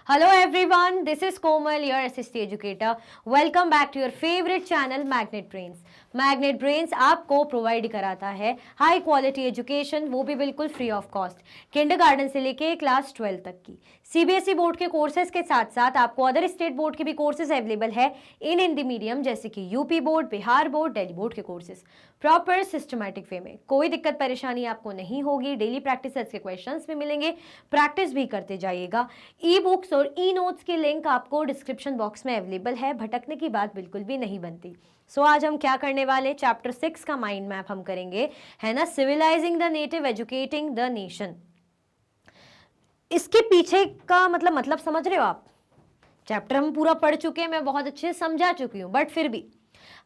Hello everyone, this is Komal, your SST educator. Welcome back to your favorite channel Magnet Brains. Magnet brains आपको provide कराता है high quality education, वो भी बिल्कुल free of cost, kindergarten से लेके class 12 तक की सीबीएसई बोर्ड के कोर्सेज के साथ साथ आपको अदर स्टेट बोर्ड के भी कोर्सेज अवेलेबल है इन हिंदी मीडियम, जैसे कि UP board, Bihar board, Delhi board के कोर्सेज प्रॉपर सिस्टमैटिक वे में। कोई दिक्कत परेशानी आपको नहीं होगी। डेली प्रैक्टिस के क्वेश्चंस भी मिलेंगे, प्रैक्टिस भी करते जाइएगा। ई बुक्स और ई नोट्स की लिंक आपको डिस्क्रिप्शन बॉक्स में अवेलेबल है, भटकने की बात बिल्कुल भी नहीं बनती। आज हम क्या करने वाले, चैप्टर 6 का माइंड मैप हम करेंगे, है ना, civilising the native, educating the nation. इसके पीछे का मतलब समझ रहे हो आप? चैप्टर हम पूरा पढ़ चुके हैं, मैं बहुत अच्छे से समझा चुकी हूँ, बट फिर भी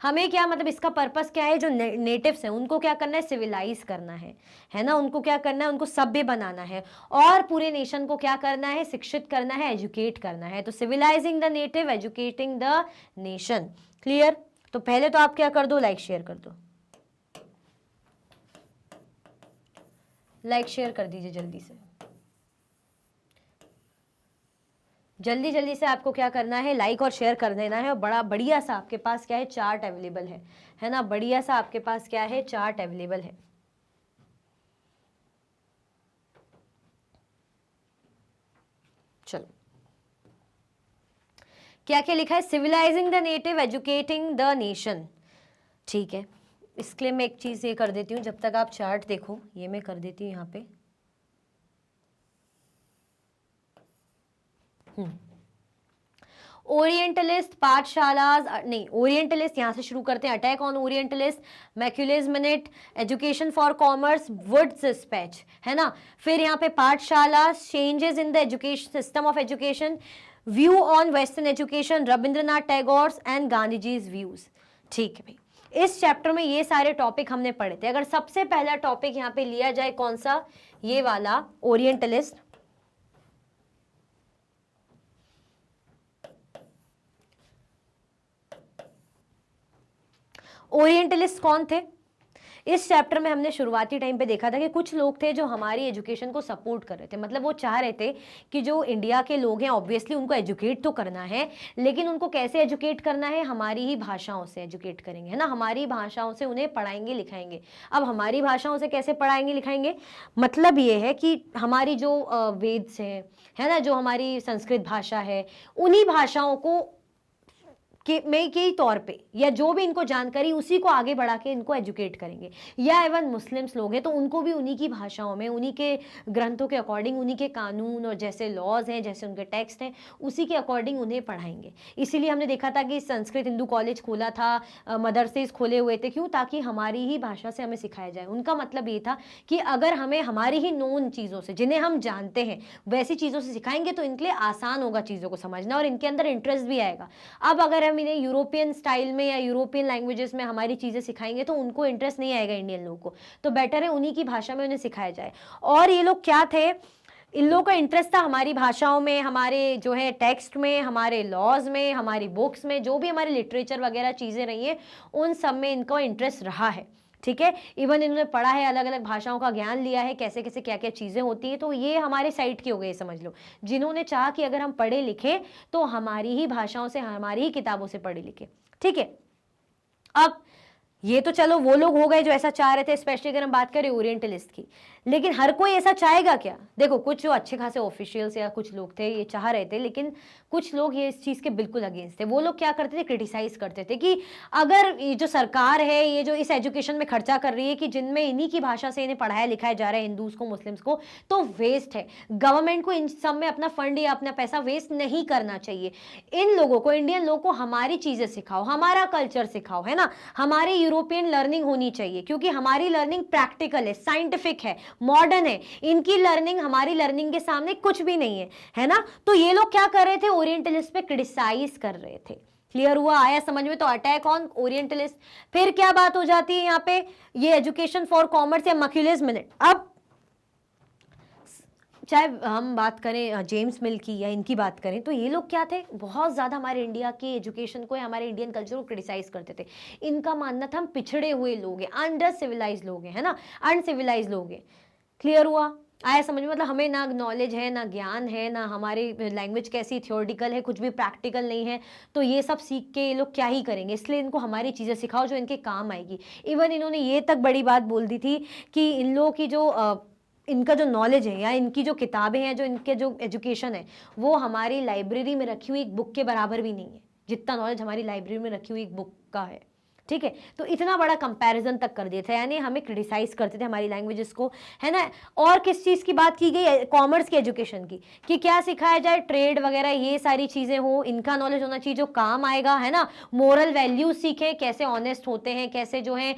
हमें क्या इसका पर्पस क्या है? जो नेटिव्स हैं उनको क्या करना है? सिविलाइज करना है ना, उनको क्या करना है? उनको सभ्य बनाना है, और पूरे नेशन को क्या करना है? शिक्षित करना है, एजुकेट करना है। तो civilising the native, educating the nation. Clear? तो पहले तो आप क्या कर दो, लाइक शेयर कर दो, लाइक शेयर कर दीजिए जल्दी से। जल्दी से आपको क्या करना है? लाइक और शेयर कर देना है। और बड़ा बढ़िया सा आपके पास क्या है? चार्ट अवेलेबल है ना, बढ़िया सा आपके पास क्या है? चार्ट अवेलेबल है। चलो, क्या क्या लिखा है? Civilising the native, educating the nation. ठीक है, इसके लिए मैं एक चीज ये कर देती हूँ, जब तक आप चार्ट देखो, ये मैं कर देती हूँ यहाँ पे। ओरिएंटलिस्ट पाठशालाज, नहीं, ओरिएंटलिस्ट यहाँ से शुरू करते हैं। Attack on orientalist, Macaulay's minute, education for commerce, Wood's dispatch, है ना। फिर यहाँ पे pathshala, changes in the education system of education, view on western education, Rabindranath Tagore and Gandhiji's views. ठीक है भाई, इस चैप्टर में ये सारे टॉपिक हमने पढ़े थे। अगर सबसे पहला टॉपिक यहाँ पे लिया जाए, कौन सा? ये वाला, ओरिएंटलिस्ट। ओरिएंटलिस्ट कौन थे? इस चैप्टर में हमने शुरुआती टाइम पे देखा था कि कुछ लोग थे जो हमारी एजुकेशन को सपोर्ट कर रहे थे। मतलब वो चाह रहे थे कि जो इंडिया के लोग हैं, ऑब्वियसली उनको एजुकेट तो करना है, लेकिन उनको कैसे एजुकेट करना है? हमारी ही भाषाओं से एजुकेट करेंगे, है ना, हमारी भाषाओं से उन्हें पढ़ाएंगे लिखाएंगे। अब हमारी भाषाओं से कैसे पढ़ाएंगे लिखाएंगे? मतलब ये है कि हमारी जो वेद्स हैं, है ना, जो हमारी संस्कृत भाषा है, उन्हीं भाषाओं को के तौर पे, या जो भी इनको जानकारी, उसी को आगे बढ़ा के इनको एजुकेट करेंगे। या इवन मुस्लिम्स लोग हैं तो उनको भी उन्हीं की भाषाओं में, उन्हीं के ग्रंथों के अकॉर्डिंग, उन्हीं के कानून और जैसे लॉज हैं, जैसे उनके टेक्स्ट हैं, उसी के अकॉर्डिंग उन्हें पढ़ाएंगे। इसीलिए हमने देखा था कि संस्कृत हिंदू कॉलेज खोला था, मदरसेज खोले हुए थे। क्यों? ताकि हमारी ही भाषा से हमें सिखाया जाए। उनका मतलब ये था कि अगर हमें हमारी ही नोन चीज़ों से, जिन्हें हम जानते हैं, वैसी चीज़ों से सिखाएंगे तो इनके लिए आसान होगा चीज़ों को समझना, और इनके अंदर इंटरेस्ट भी आएगा। अब अगर हम इन्हें यूरोपियन स्टाइल में या यूरोपियन लैंग्वेजेस में हमारी चीज़ें सिखाएंगे तो उनको इंटरेस्ट नहीं आएगा इंडियन लोगों को। तो बेटर है उन्हीं की भाषा में उन्हें सिखाया जाए। और ये लोग क्या थे? इन लोगों का इंटरेस्ट था हमारी भाषाओं में, हमारे जो है टेक्स्ट में, हमारे लॉज में, हमारी बुक्स में, जो भी हमारे लिटरेचर वगैरह चीज़ें रही हैं, उन सब में इनको इंटरेस्ट रहा है। ठीक है, इवन इन्होंने पढ़ा है, अलग अलग भाषाओं का ज्ञान लिया है, कैसे कैसे क्या क्या चीज़ें होती हैं। तो ये हमारे साइड की हो गई, समझ लो, जिन्होंने चाहा कि अगर हम पढ़े लिखे तो हमारी ही भाषाओं से, हमारी ही किताबों से पढ़े लिखे। ठीक है, अब ये तो चलो वो लोग हो गए जो ऐसा चाह रहे थे, स्पेशली अगर हम बात करें ओरिएंटलिस्ट की। लेकिन हर कोई ऐसा चाहेगा क्या? देखो, कुछ जो अच्छे खासे ऑफिशियल्स या कुछ लोग थे ये चाह रहे थे, लेकिन कुछ लोग ये इस चीज़ के बिल्कुल अगेंस्ट थे। वो लोग क्या करते थे? क्रिटिसाइज करते थे कि अगर ये जो सरकार है, ये जो इस एजुकेशन में खर्चा कर रही है, कि जिनमें इन्हीं की भाषा से इन्हें पढ़ाया लिखाया जा रहा है, हिंदूज को, मुस्लिम्स को, तो वेस्ट है। गवर्नमेंट को इन सब में अपना फंड या अपना पैसा वेस्ट नहीं करना चाहिए। इन लोगों को, इंडियन लोगों को हमारी चीज़ें सिखाओ, हमारा कल्चर सिखाओ, है ना, हमारी यूरोपियन लर्निंग होनी चाहिए, क्योंकि हमारी लर्निंग प्रैक्टिकल है, साइंटिफिक है, मॉडर्न है। इनकी लर्निंग हमारी लर्निंग के सामने कुछ भी नहीं है ना। तो ये लोग क्या कर रहे थे? ओरिएंटलिस्ट पे क्रिटिसाइज कर रहे थे। क्लियर हुआ? आया समझ में? तो अटैक ऑन ओरिएंटलिस्ट। फिर क्या बात हो जाती है यहाँ पे? ये एजुकेशन फॉर कॉमर्स या मैक्यूलेज मिनट। अब चाहे हम बात करें जेम्स मिल की या इनकी बात करें, तो ये लोग क्या थे? बहुत ज़्यादा हमारे इंडिया की एजुकेशन को या हमारे इंडियन कल्चर को क्रिटिसाइज करते थे। इनका मानना था हम पिछड़े हुए लोग हैं, अंडर सिविलाइज लोग हैं, है ना, अनसिविलाइज लोग हैं। क्लियर हुआ? आया समझ में? मतलब हमें ना नॉलेज है, ना ज्ञान है, ना हमारी लैंग्वेज कैसी थियोरटिकल है, कुछ भी प्रैक्टिकल नहीं है, तो ये सब सीख के ये लोग क्या ही करेंगे। इसलिए इनको हमारी चीज़ें सिखाओ जो इनके काम आएगी। इवन इन्होंने ये तक बड़ी बात बोल दी थी कि इन लोगों की जो इनका जो नॉलेज है या इनकी जो किताबें हैं, जो इनके जो एजुकेशन है, वो हमारी लाइब्रेरी में रखी हुई एक बुक के बराबर भी नहीं है, जितना नॉलेज हमारी लाइब्रेरी में रखी हुई एक बुक का है। ठीक है, तो इतना बड़ा कंपैरिजन तक कर दिया था, यानी हमें क्रिटिसाइज करते थे हमारी लैंग्वेजेस को, है ना। और किस चीज़ की बात की गई, कॉमर्स के एजुकेशन की, कि क्या सिखाया जाए, ट्रेड वगैरह ये सारी चीज़ें हो, इनका नॉलेज होना चाहिए जो काम आएगा, है ना। मोरल वैल्यूज सीखें, कैसे ऑनेस्ट होते हैं, कैसे जो है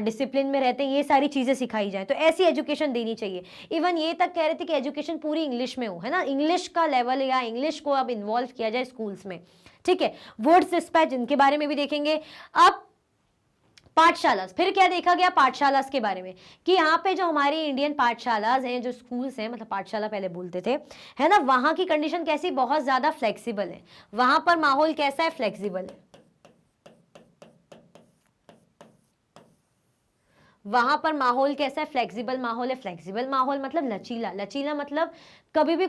डिसिप्लिन में रहते हैं, ये सारी चीज़ें सिखाई जाए, तो ऐसी एजुकेशन देनी चाहिए। इवन ये तक कह रहे थे कि एजुकेशन पूरी इंग्लिश में हो, है ना, इंग्लिश का लेवल या इंग्लिश को अब इन्वॉल्व किया जाए स्कूल्स में। ठीक है, वर्ड्स डिस्पैच इनके बारे में भी देखेंगे। अब पाठशाला, फिर क्या देखा गया पाठशाला के बारे में, कि यहाँ पे जो हमारी इंडियन पाठशालाज हैं, जो स्कूल्स हैं, मतलब पाठशाला पहले बोलते थे, है ना, वहाँ की कंडीशन कैसी, बहुत ज़्यादा फ्लेक्सिबल है। वहाँ पर माहौल कैसा है, फ्लेक्सिबल है। वहाँ पर माहौल कैसा है, फ्लेक्सिबल माहौल है। फ्लेक्सिबल माहौल मतलब लचीला, लचीला मतलब कभी भी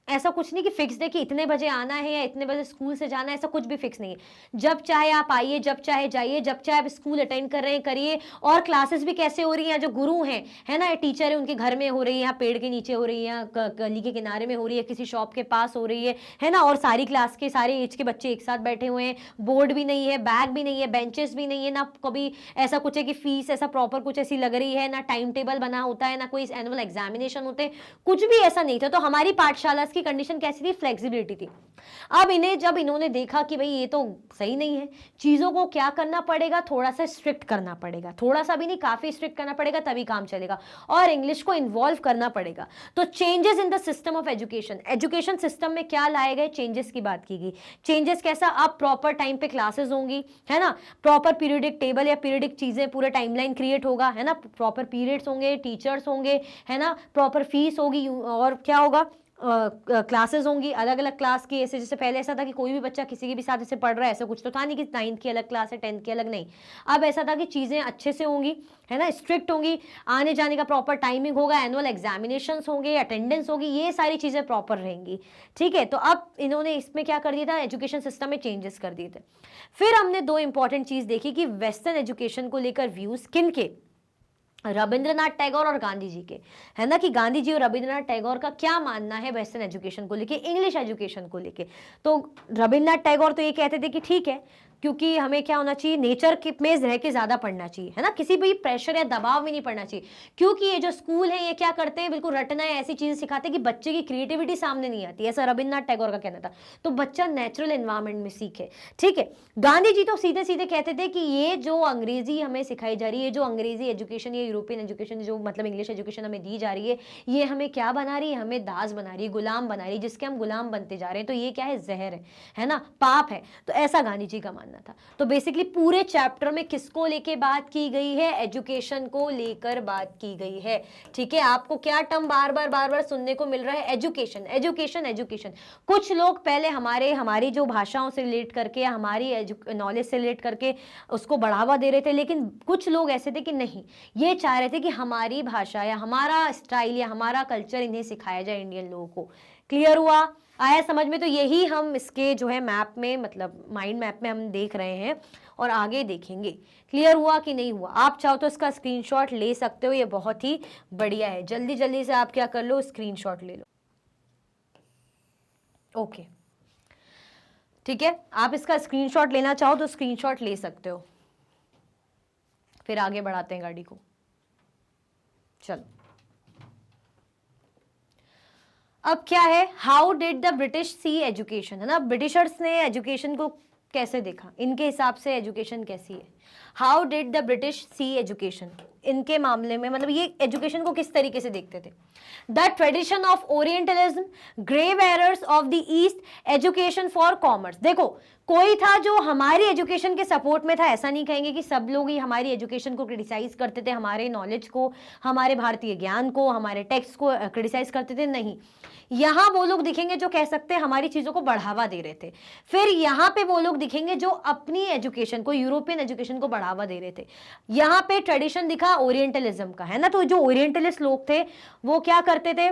ऐसा कुछ नहीं कि फिक्स है कि इतने बजे आना है या इतने बजे स्कूल से जाना है, ऐसा कुछ भी फिक्स नहीं है। जब चाहे आप आइए, जब चाहे जाइए, जब चाहे आप स्कूल अटेंड कर रहे हैं करिए। और क्लासेस भी कैसे हो रही हैं, जो गुरु हैं, है ना, टीचर है, उनके घर में हो रही है, या पेड़ के नीचे हो रही है, गली के किनारे में हो रही है, किसी शॉप के पास हो रही है ना। और सारी क्लास के सारे एज के बच्चे एक साथ बैठे हुए हैं, बोर्ड भी नहीं है, बैग भी नहीं है, बेंचेस भी नहीं है ना, कभी ऐसा कुछ है कि फीस ऐसा प्रॉपर कुछ ऐसी लग रही है ना, टाइम टेबल बना होता है ना, कोई एनुअल एग्जामिनेशन होते हैं, कुछ भी ऐसा नहीं था। तो हमारी पाठशाला की कंडीशन कैसी थी, फ्लेक्सिबिलिटी थी। अब इन्हें जब इन्होंने देखा कि भाई ये तो सही नहीं है, चीजों को क्या करना पड़ेगा, थोड़ा सा स्ट्रिक्ट करना पड़ेगा, थोड़ा सा भी नहीं काफी स्ट्रिक्ट करना पड़ेगा, तभी काम चलेगा, और इंग्लिश को इन्वॉल्व करना पड़ेगा। तो changes in the system of education, education system में क्या लाए गए चेंजेस की बात की गई। चेंजेस कैसा, अब प्रॉपर टाइम पे क्लासेस होंगी, है ना, प्रॉपर पीरियडिक टेबल या पीरियडिक चीजें, पूरा टाइमलाइन क्रिएट होगा, है ना, प्रॉपर पीरियड्स होंगे, टीचर्स होंगे, है ना, प्रॉपर फीस होगी, और क्या होगा, क्लासेस होंगी अलग अलग क्लास की। ऐसे जैसे पहले ऐसा था कि कोई भी बच्चा किसी के भी साथ ऐसे पढ़ रहा है, ऐसा कुछ तो था नहीं कि 9th की अलग क्लास है 10th की अलग, नहीं। अब ऐसा था कि चीज़ें अच्छे से होंगी, है ना, स्ट्रिक्ट होंगी, आने जाने का प्रॉपर टाइमिंग होगा, एनुअल एग्जामिनेशंस होंगे, अटेंडेंस होगी, ये सारी चीज़ें प्रॉपर रहेंगी। ठीक है, तो अब इन्होंने इसमें क्या कर दिया था, एजुकेशन सिस्टम में चेंजेस कर दिए थे। फिर हमने दो इंपॉर्टेंट चीज़ देखी कि वेस्टर्न एजुकेशन को लेकर व्यूज़ किन के, रविंद्रनाथ टैगोर और गांधी जी के, है ना, कि गांधी जी और रविंद्रनाथ टैगोर का क्या मानना है वेस्टर्न एजुकेशन को लेके, इंग्लिश एजुकेशन को लेके। तो रविंद्रनाथ टैगोर तो ये कहते थे कि ठीक है, क्योंकि हमें क्या होना चाहिए, नेचर के में रह के ज्यादा पढ़ना चाहिए, है ना, किसी भी प्रेशर या दबाव में नहीं पढ़ना चाहिए। क्योंकि ये जो स्कूल है ये क्या करते हैं, बिल्कुल रटना है, ऐसी चीजें सिखाते हैं कि बच्चे की क्रिएटिविटी सामने नहीं आती, ऐसा रविंद्रनाथ टैगोर का कहना था। तो बच्चा नेचुरल एनवायरमेंट में सीखे। ठीक है, गांधी जी तो सीधे सीधे कहते थे कि ये जो अंग्रेजी हमें सिखाई जा रही है, जो अंग्रेजी एजुकेशन, ये यूरोपियन एजुकेशन, जो मतलब इंग्लिश एजुकेशन हमें दी जा रही है, ये हमें क्या बना रही है, हमें दास बना रही है, गुलाम बना रही है, जिसके हम गुलाम बनते जा रहे हैं। तो ये क्या है, जहर है ना, पाप है। तो ऐसा गांधी जी का मानना था। तो बेसिकली पूरे चैप्टर में किसको लेके बात की गई है, एजुकेशन को लेकर बात की गई है। ठीक है, आपको क्या टर्म बार बार सुनने को मिल रहा है, एजुकेशन एजुकेशन एजुकेशन। कुछ लोग पहले हमारी जो भाषाओं से रिलेट करके या हमारी नॉलेज से रिलेट करके उसको बढ़ावा दे रहे थे, लेकिन कुछ लोग ऐसे थे कि नहीं, ये चाह रहे थे कि हमारी भाषा या हमारा स्टाइल या हमारा कल्चर इन्हें सिखाया जाए इंडियन लोगों को। क्लियर हुआ, आया समझ में? तो यही हम इसके जो है मैप में, मतलब माइंड मैप में हम देख रहे हैं और आगे देखेंगे। क्लियर हुआ कि नहीं हुआ? आप चाहो तो इसका स्क्रीनशॉट ले सकते हो, ये बहुत ही बढ़िया है। जल्दी जल्दी से आप क्या कर लो, स्क्रीनशॉट ले लो। ओके, ठीक है, आप इसका स्क्रीनशॉट लेना चाहो तो स्क्रीनशॉट ले सकते हो। फिर आगे बढ़ाते हैं गाड़ी को। चलो, अब क्या है, how did the British see education, है ना, ब्रिटिशर्स ने एजुकेशन को कैसे देखा, इनके हिसाब से एजुकेशन कैसी है। How did the British see education, इनके मामले में मतलब ये एजुकेशन को किस तरीके से देखते थे। The tradition of orientalism, grave errors of the East, education for commerce. देखो, कोई था जो हमारी एजुकेशन के सपोर्ट में था, ऐसा नहीं कहेंगे कि सब लोग ही हमारी एजुकेशन को क्रिटिसाइज करते थे, हमारे नॉलेज को, हमारे भारतीय ज्ञान को, हमारे टेक्स्ट को क्रिटिसाइज करते थे, नहीं। यहाँ वो लोग दिखेंगे जो कह सकते हैं हमारी चीजों को बढ़ावा दे रहे थे। फिर यहाँ पे वो लोग दिखेंगे जो अपनी एजुकेशन को, यूरोपियन एजुकेशन एजुकेशन को बढ़ावा दे रहे थे। यहाँ पे ट्रेडिशन दिखा ओरिएंटलिज्म का, है ना। तो जो ओरिएंटलिस्ट लोग थे वो क्या करते थे,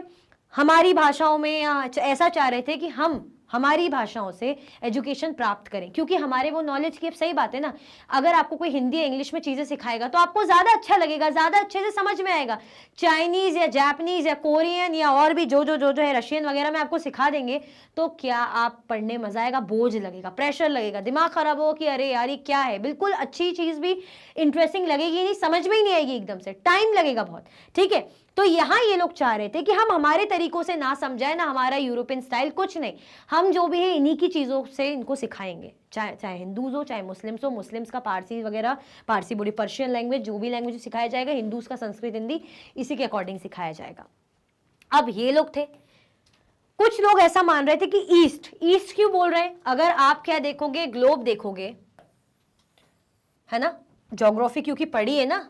हमारी भाषाओं में ऐसा चाह रहे थे कि हम हमारी भाषाओं से एजुकेशन प्राप्त करें, क्योंकि हमारे वो नॉलेज की, अब सही बात है ना, अगर आपको कोई हिंदी या इंग्लिश में चीजें सिखाएगा तो आपको ज्यादा अच्छा लगेगा, ज्यादा अच्छे से समझ में आएगा। चाइनीज या जापानीज या कोरियन या और भी जो है रशियन वगैरह में आपको सिखा देंगे तो क्या आप पढ़ने मजा आएगा, बोझ लगेगा, प्रेशर लगेगा, दिमाग खराब हो कि अरे यार ये क्या है। बिल्कुल अच्छी चीज भी इंटरेस्टिंग लगेगी नहीं, समझ में ही नहीं आएगी, एकदम से टाइम लगेगा बहुत, ठीक है। तो यहां ये लोग चाह रहे थे कि हम हमारे तरीकों से ना समझाए, ना हमारा यूरोपियन स्टाइल, कुछ नहीं, हम जो भी है इन्हीं की चीजों से इनको सिखाएंगे, चाहे हिंदूज हो चाहे मुस्लिम्स हो, मुस्लिम्स का पारसी वगैरह, पारसी बोली पर्शियन लैंग्वेज, जो भी लैंग्वेज सिखाया जाएगा, हिंदूज का संस्कृत हिंदी, इसी के अकॉर्डिंग सिखाया जाएगा। अब ये लोग थे, कुछ लोग ऐसा मान रहे थे कि ईस्ट, ईस्ट क्यों बोल रहे हैं, अगर आप क्या देखोगे, ग्लोब देखोगे, है ना, ज्योग्राफी क्योंकि पढ़ी है ना,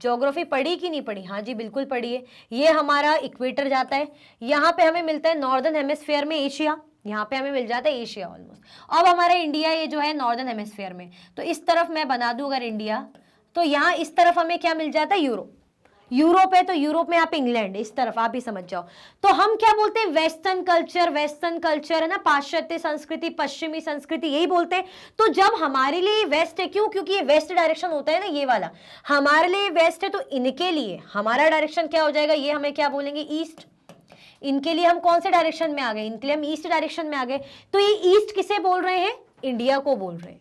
ज्योग्राफी पढ़ी कि नहीं पढ़ी, हाँ जी बिल्कुल पढ़ी है। ये हमारा इक्वेटर जाता है, यहाँ पे हमें मिलता है नॉर्दर्न हेमिस्फीयर में एशिया, यहाँ पे हमें मिल जाता है एशिया ऑलमोस्ट। अब हमारा इंडिया ये जो है नॉर्दर्न हेमिस्फीयर में, तो इस तरफ मैं बना दूं अगर इंडिया, तो यहाँ इस तरफ हमें क्या मिल जाता है, यूरोप, यूरोप है तो यूरोप में यहाँ पे इंग्लैंड, इस तरफ आप ही समझ जाओ। तो हम क्या बोलते हैं, वेस्टर्न कल्चर, वेस्टर्न कल्चर है ना, पाश्चात्य संस्कृति, पश्चिमी संस्कृति, यही बोलते हैं। तो जब हमारे लिए वेस्ट है, क्यों, क्योंकि ये वेस्ट डायरेक्शन होता है ना, ये वाला हमारे लिए वेस्ट है, तो इनके लिए हमारा डायरेक्शन क्या हो जाएगा, ये हमें क्या बोलेंगे, ईस्ट। इनके लिए हम कौन से डायरेक्शन में आ गए, इनके लिए हम ईस्ट डायरेक्शन में आ गए। तो ये ईस्ट किसे बोल रहे हैं, इंडिया को बोल रहे हैं,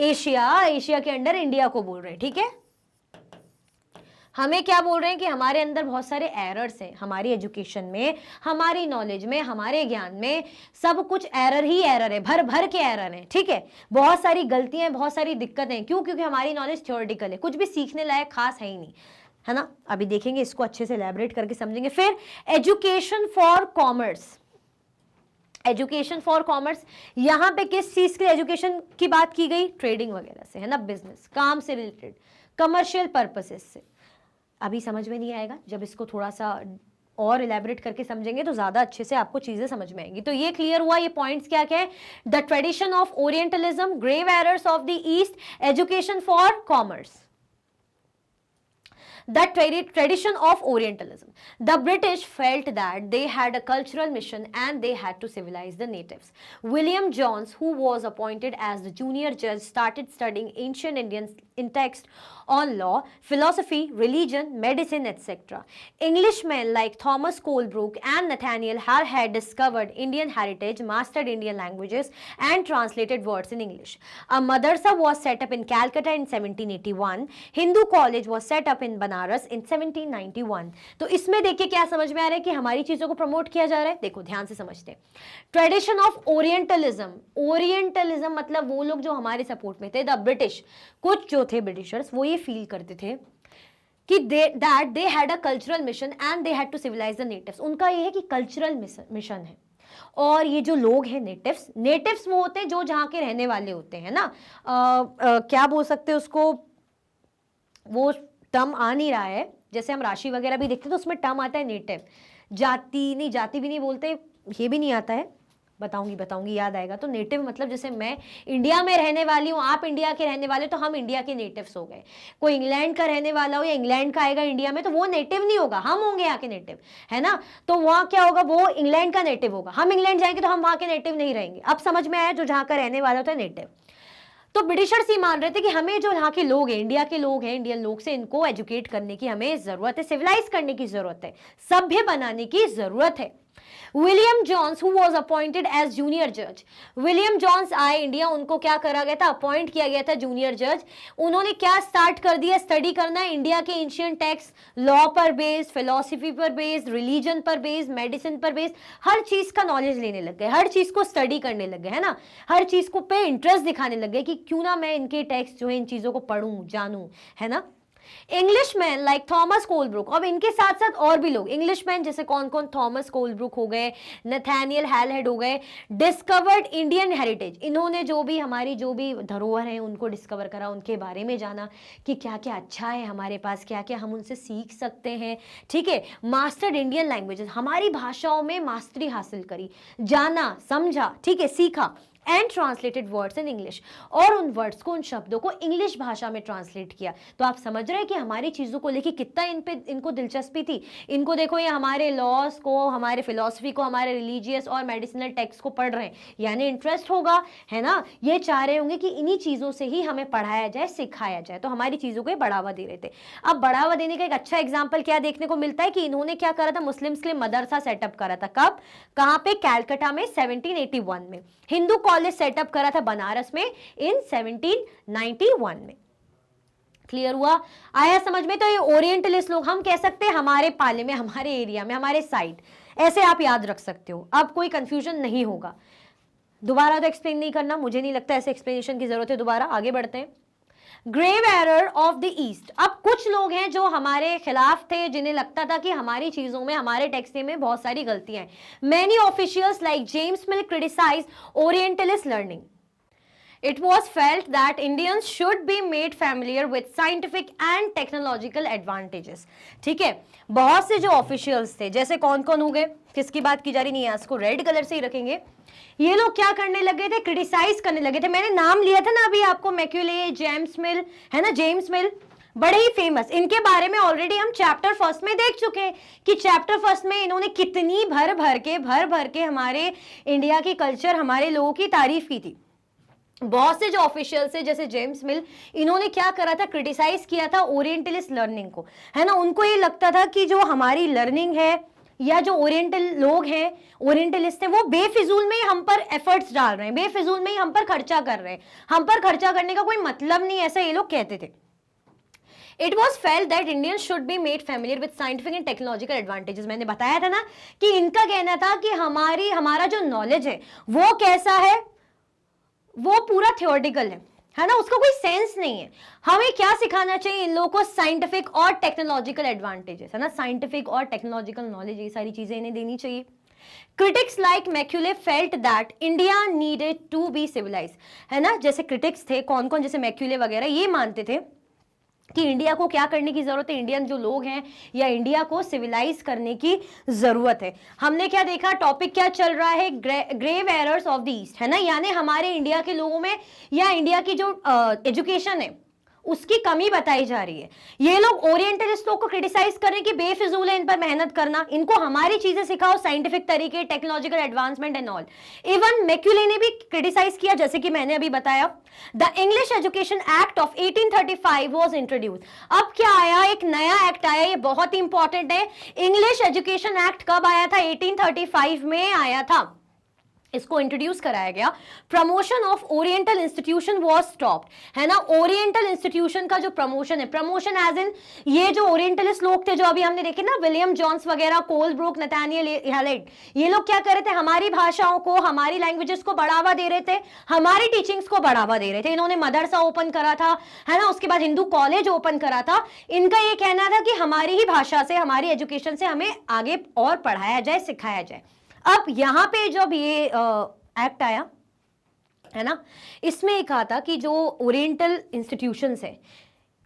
एशिया, एशिया के अंडर इंडिया को बोल रहे हैं, ठीक है। हमें क्या बोल रहे हैं कि हमारे अंदर बहुत सारे एरर्स हैं, हमारी एजुकेशन में, हमारी नॉलेज में, हमारे ज्ञान में, सब कुछ एरर ही एरर है, भर भर के एरर है, ठीक है। बहुत सारी गलतियां, बहुत सारी दिक्कतें, क्यों, क्योंकि हमारी नॉलेज थ्योरेटिकल है, कुछ भी सीखने लायक खास है ही नहीं, है ना। अभी देखेंगे इसको, अच्छे से एलैबोरेट करके समझेंगे। फिर education for commerce, education for commerce, यहां पे किस चीज के एजुकेशन की बात की गई, ट्रेडिंग वगैरह से, है ना, बिजनेस, काम से रिलेटेड, कमर्शियल पर्पसेस से। अभी समझ में नहीं आएगा, जब इसको थोड़ा सा और इलेबोरेट करके समझेंगे तो ज्यादा अच्छे से आपको चीजें समझ में आएंगी। तो ये क्लियर हुआ, ये पॉइंट्स क्या क्या है, the tradition of orientalism, grave errors of the East, education for commerce, the tradition of Orientalism. The British felt that they had a cultural mission and they had to civilize the natives. William Jones, who was appointed as the junior judge, started studying ancient Indian in text on law, philosophy, religion, medicine, etc. Englishmen like Thomas Colebrooke and Nathaniel Hall had discovered Indian heritage, mastered Indian languages, and translated words in English. A madrasa was set up in Calcutta in 1781. Hindu college was set up in Banaras in 1791. तो इसमें देखिए क्या समझ में आ रहा है कि हमारी चीजों को प्रमोट किया जा रहा है। देखो ध्यान से समझते हैं। ट्रेडिशन ऑफ ओरिएंटलिज्म, ओरिएंटलिज्म मतलब वो लोग जो हमारे सपोर्ट में थे, द ब्रिटिश, कुछ जो थे ब्रिटिशर्स वो ये फील करते थे कि that they had a cultural mission and they had to civilize the natives. उनका ये है कि कल्चरल मिशन है, और ये जो लोग हैं नेटिव्स, नेटिव्स वो होते हैं जो जहाँ के रहने वाले होते हैं ना, क्या बोल सकते हैं उसको, वो टर्म आ नहीं रहा है, जैसे हम राशि वगैरह भी देखते हैं तो उसमें टर्म आता है नेटिव, जाति नहीं, जाति भी नहीं बोलते, ये भी नहीं आता है, बताऊंगी याद आएगा। तो नेटिव मतलब जैसे मैं इंडिया में रहने वाली हूँ, आप इंडिया के रहने वाले, तो हम इंडिया के नेटिव्स हो गए। कोई इंग्लैंड का रहने वाला हो या इंग्लैंड का आएगा इंडिया में, तो वो नेटिव नहीं होगा, हम होंगे यहाँ के नेटिव, है ना। तो वहाँ क्या होगा, वो इंग्लैंड का नेटिव होगा, हम इंग्लैंड जाएंगे तो हम वहाँ के नेटिव नहीं रहेंगे। अब समझ में आया, जो जहाँ का रहने वाला होता है नेटिव। तो ब्रिटिशर्स ही मान रहे थे कि हमें जो यहाँ के लोग हैं, इंडिया के लोग हैं, इंडियन लोग से इनको एजुकेट करने की हमें जरूरत है, सिविलाइज करने की जरूरत है, सभ्य बनाने की जरूरत है। William Jones who was appointed as junior जज, विलियम जॉन्स आए इंडिया, उनको क्या करा गया था, अपॉइंट किया गया था जूनियर जज। उन्होंने क्या स्टार्ट कर दिया, स्टडी करना इंडिया के एंशिएंट टेक्स्ट, लॉ पर बेस्ड, फिलोसफी पर बेस्ड, रिलीजन पर बेस्ड, मेडिसिन पर बेस्ड, हर चीज का नॉलेज लेने लग गए, हर चीज को स्टडी करने लग गए, है ना, हर चीज को पे इंटरेस्ट दिखाने लग गए कि क्यों ना मैं इनके टेक्स्ट जो है इन चीजों को पढ़ूं, जानूं, है ना। इंग्लिशमैन लाइक थॉमस कोलब्रुक, अब इनके साथ साथ और भी लोग इंग्लिशमैन जैसे कौन कौन, थॉमस कोलब्रुक हो गए, नथानियल हैलहेड हो गए, डिस्कवर्ड इंडियन हेरिटेज, इन्होंने जो भी हमारी जो भी धरोहर हैं उनको डिस्कवर करा, उनके बारे में जाना कि क्या क्या अच्छा है हमारे पास, क्या क्या हम उनसे सीख सकते हैं, ठीक है। मास्टर्ड इंडियन लैंग्वेजेस, हमारी भाषाओं में मास्टरी हासिल करी, जाना समझा, ठीक है, सीखा। And translated words in English, और उन वर्ड्स को, उन शब्दों को इंग्लिश भाषा में ट्रांसलेट किया। तो आप समझ रहे हैं कि हमारी चीज़ों को लेके कितना इनको दिलचस्पी थी। इनको देखो, ये हमारे लॉस को, हमारे फिलॉसफी को, हमारे रिलीजियस और मेडिसिनल टेक्स्ट को पढ़ रहे हैं, यानी इंटरेस्ट होगा, है ना। ये चाह रहे होंगे कि इन्हीं चीज़ों से ही हमें पढ़ाया जाए, सिखाया जाए, तो हमारी चीज़ों को बढ़ावा दे रहे थे। अब बढ़ावा देने का एक अच्छा एग्जाम्पल क्या देखने को मिलता है कि इन्होंने क्या करा था, मुस्लिम्स के लिए मदरसा सेटअप करा था। कब, कहाँ पे, कैलकाटा में 1781 में। हिंदू कॉलेज सेटअप करा था बनारस में इन 1791 में। क्लियर हुआ, आया समझ में। तो ये ओरिएंटलिस्ट लोग, हम कह सकते हैं हमारे पाले में, हमारे एरिया में, हमारे साइड, ऐसे आप याद रख सकते हो। अब कोई कंफ्यूजन नहीं होगा। दोबारा तो एक्सप्लेन नहीं करना, मुझे नहीं लगता ऐसे एक्सप्लेनेशन की जरूरत है। दोबारा आगे बढ़ते हैं। Grave error of the East. अब कुछ लोग हैं जो हमारे खिलाफ थे, जिन्हें लगता था कि हमारी चीजों में, हमारे टेक्स्ट में बहुत सारी गलतियां हैं। Many officials like James Mill criticize orientalist learning. It was felt that Indians should be made familiar with scientific and technological advantages. ठीक है, बहुत से जो ऑफिशियल्स थे, जैसे कौन कौन हो गए, किसकी बात की जा रही, नहीं है, इसको रेड कलर से ही रखेंगे। ये लोग क्या करने लगे थे, क्रिटिसाइज करने लगे थे। मैंने नाम लिया था ना अभी आपको, मैक्यूले, जेम्स मिल, है ना, जेम्स मिल, बड़े ही फेमस। इनके बारे में ऑलरेडी हम चैप्टर फर्स्ट में देख चुके हैं कि चैप्टर फर्स्ट में इन्होंने कितनी भर भर के हमारे इंडिया की कल्चर, हमारे लोगों की तारीफ की थी। बहुत से जो ऑफिशियल्स है जैसे जेम्स मिल, इन्होंने क्या करा था, क्रिटिसाइज किया था ओरिएंटलिस्ट लर्निंग को, है ना। उनको ये लगता था कि जो हमारी लर्निंग है या जो ओरिएंटल लोग हैं, ओरिएंटलिस्ट हैं, वो बेफिजूल में ही हम पर एफर्ट्स डाल रहे हैं, बेफिजूल में ही हम पर खर्चा कर रहे हैं, हम पर खर्चा करने का कोई मतलब नहीं, ऐसा ये लोग कहते थे। It was felt that Indians should be made familiar with scientific and technological advantages. मैंने बताया था ना कि इनका कहना था कि हमारा जो नॉलेज है वो कैसा है, वो पूरा थियोरेटिकल है ना, उसका कोई सेंस नहीं है। हमें क्या सिखाना चाहिए इन लोगों को, साइंटिफिक और टेक्नोलॉजिकल एडवांटेजेस, है ना, साइंटिफिक और टेक्नोलॉजिकल नॉलेज, ये सारी चीजें इन्हें देनी चाहिए। Critics like Macaulay felt that India needed to be civilize, है ना। जैसे क्रिटिक्स थे कौन कौन, जैसे मैक्यूले वगैरह, ये मानते थे कि इंडिया को क्या करने की जरूरत है, इंडियन जो लोग हैं या इंडिया को सिविलाइज करने की जरूरत है। हमने क्या देखा, टॉपिक क्या चल रहा है, grave errors of the East, है ना, यानी हमारे इंडिया के लोगों में या इंडिया की जो एजुकेशन है उसकी कमी बताई जा रही है। ये लोग ओरिएंटलिस्ट लोग को क्रिटिसाइज कर रहे हैं कि बेफिजूल है इन पर मेहनत करना, इनको हमारी चीजें सिखाओ, साइंटिफिक तरीके, technological advancement and all. Even Macaulay ने भी क्रिटिसाइज किया, जैसे कि मैंने अभी बताया। The English education act of 1835 was introduce. अब क्या आया, एक नया एक्ट आया, ये बहुत ही इंपॉर्टेंट है। इंग्लिश एजुकेशन एक्ट कब आया था, 1835 में आया था, इसको इंट्रोड्यूस कराया गया। Promotion of oriental institution was stopped, है ना। ओरिएंटल इंस्टीट्यूशन का जो प्रमोशन है, प्रमोशन एज इन ये जो ओरिएंटलिस्ट लोग थे जो अभी हमने देखे ना, विलियम जॉन्स वगैरह, कोलब्रुक, नथानियल हैलेट, ये लोग क्या कर रहे थे, हमारी भाषाओं को, हमारी लैंग्वेजेस को बढ़ावा दे रहे थे, हमारी टीचिंग्स को बढ़ावा दे रहे थे। इन्होंने मदरसा ओपन करा था, है ना, उसके बाद हिंदू कॉलेज ओपन करा था। इनका ये कहना था कि हमारी ही भाषा से, हमारी एजुकेशन से हमें आगे और पढ़ाया जाए, सिखाया जाए। अब यहां पे जब ये एक्ट आया, है ना, इसमें कहा था कि जो ओरिएंटल इंस्टीट्यूशंस है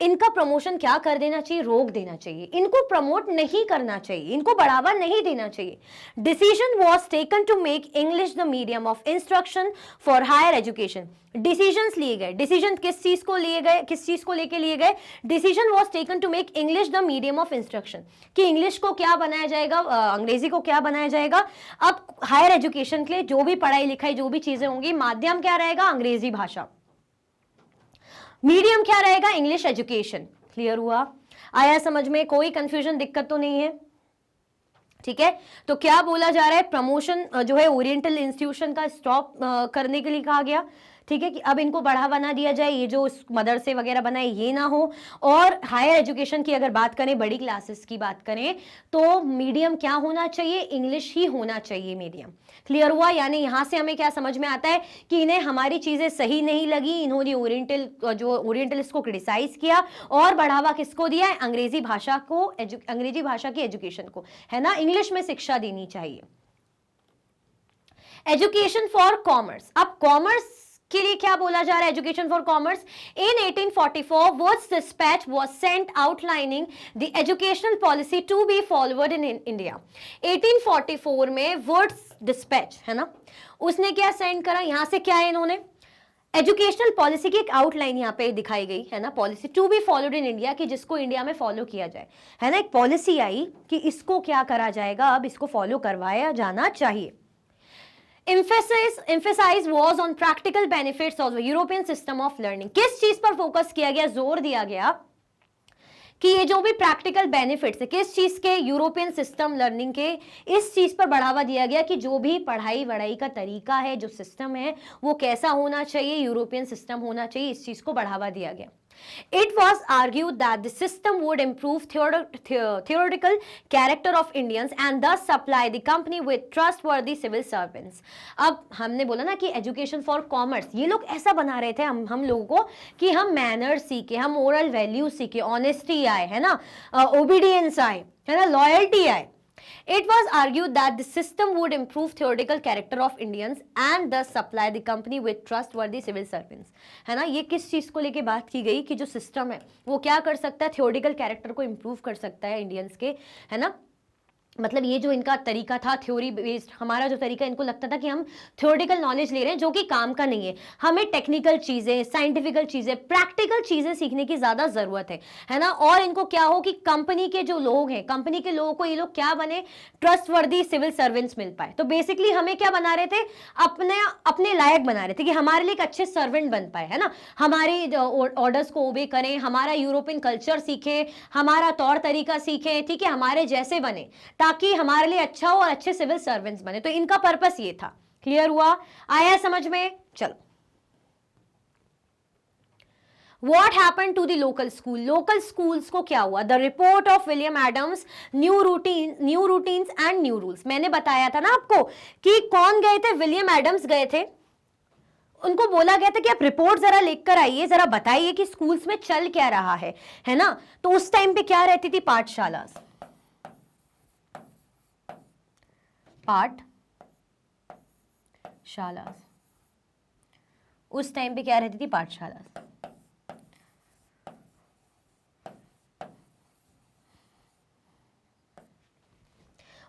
इनका प्रमोशन क्या कर देना चाहिए, रोक देना चाहिए, इनको प्रमोट नहीं करना चाहिए, इनको बढ़ावा नहीं देना चाहिए। Decision was taken to make English the medium of instruction for higher education. Decisions लिए गए, डिसीजन किस चीज को लिए गए, किस चीज को लेके लिए गए, decision was taken to make English the medium of instruction, कि इंग्लिश को क्या बनाया जाएगा, अंग्रेजी को क्या बनाया जाएगा। अब हायर एजुकेशन के लिए जो भी पढ़ाई लिखाई, जो भी चीजें होंगी, माध्यम क्या रहेगा, अंग्रेजी भाषा, मीडियम क्या रहेगा, इंग्लिश एजुकेशन। क्लियर हुआ, आया समझ में, कोई कंफ्यूजन, दिक्कत तो नहीं है, ठीक है। तो क्या बोला जा रहा है, प्रमोशन जो है ओरिएंटल इंस्टीट्यूशन का स्टॉप करने के लिए कहा गया, ठीक है, कि अब इनको बढ़ावा ना दिया जाए, ये जो मदरसे वगैरह बनाए ये ना हो। और हायर एजुकेशन की अगर बात करें, बड़ी क्लासेस की बात करें, तो मीडियम क्या होना चाहिए, इंग्लिश ही होना चाहिए मीडियम। क्लियर हुआ, यानी यहां से हमें क्या समझ में आता है कि इन्हें हमारी चीजें सही नहीं लगी, इन्होंने ओरिएंटलिस्ट को क्रिटिसाइज किया और बढ़ावा किसको दिया है, अंग्रेजी भाषा को, अंग्रेजी भाषा की एजुकेशन को, है ना, इंग्लिश में शिक्षा देनी चाहिए। एजुकेशन फॉर कॉमर्स, अब कॉमर्स के लिए क्या बोला जा रहा है, education for commerce. In 1844 Wood's dispatch was sent outlining the educational policy to be followed in India. 1844 में वर्ड्स डिस्पैच, है ना, उसने क्या सेंड करा, यहां से क्या है, इन्होंने एजुकेशनल पॉलिसी की एक आउटलाइन यहाँ पे दिखाई गई है ना, policy to be followed in India, कि जिसको इंडिया में फॉलो किया जाए, है ना, एक पॉलिसी आई कि इसको क्या करा जाएगा, अब इसको फॉलो करवाया जाना चाहिए। emphasize was on practical benefits of the European system of learning। किस चीज पर फोकस किया गया, जोर दिया गया कि ये जो भी प्रैक्टिकल बेनिफिट्स है, किस चीज के, यूरोपियन सिस्टम लर्निंग के, इस चीज पर बढ़ावा दिया गया कि जो भी पढ़ाई वढ़ाई का तरीका है, जो सिस्टम है, वो कैसा होना चाहिए, यूरोपियन सिस्टम होना चाहिए, इस चीज को बढ़ावा दिया गया। It was argued that the system would improve theoretical character of Indians and thus supply the company with trustworthy civil servants। अब हमने बोला ना कि एजुकेशन फॉर कॉमर्स, ये लोग ऐसा बना रहे थे हम लोगों को कि हम मैनर्स सीखे, हम मोरल वैल्यू सीखे, ऑनेस्टी आए, है ना, ओबीडियंस आए, है ना, लॉयल्टी आए। It was argued that the system would improve theoretical character of Indians and thus supply the company with trustworthy civil servants। है ना, ये किस चीज को लेके बात की गई कि जो सिस्टम है वो क्या कर सकता है, थियोरेटिकल कैरेक्टर को इंप्रूव कर सकता है इंडियंस के, है ना, मतलब ये जो इनका तरीका था थ्योरी बेस्ड, हमारा जो तरीका, इनको लगता था कि हम थ्योरेटिकल नॉलेज ले रहे हैं जो कि काम का नहीं है, हमें टेक्निकल चीजें, साइंटिफिकल चीजें, प्रैक्टिकल चीजें सीखने की ज्यादा जरूरत है ना। और इनको क्या हो कि कंपनी के जो लोग हैं, कंपनी के लोगों को ये लोग क्या बने, ट्रस्टवर्दी सिविल सर्वेंट्स मिल पाए। तो बेसिकली हमें क्या बना रहे थे, अपने लायक बना रहे थे कि हमारे लिए एक अच्छे सर्वेंट बन पाए, है ना, हमारे ऑर्डर्स को ओबे करें, हमारा यूरोपियन कल्चर सीखे, हमारा तौर तरीका सीखे, ठीक है, हमारे जैसे बने, ताकि हमारे लिए अच्छा हो और अच्छे सिविल सर्वेंट्स बने। तो इनका पर्पस ये था। क्लियर हुआ, आया समझ में? चलो, What happened to the local school? Local schools को क्या हुआ? The report of William Adams, new routines and new rules. मैंने बताया था ना आपको कि कौन गए थे, विलियम एडम्स गए थे, उनको बोला गया था कि आप रिपोर्ट जरा लेकर आइए, जरा बताइए कि स्कूल्स में चल क्या रहा है ना। तो उस टाइम पे क्या रहती थी, पाठशाला, पाठशाला, उस टाइम पे क्या रहती थी, पाठशाला।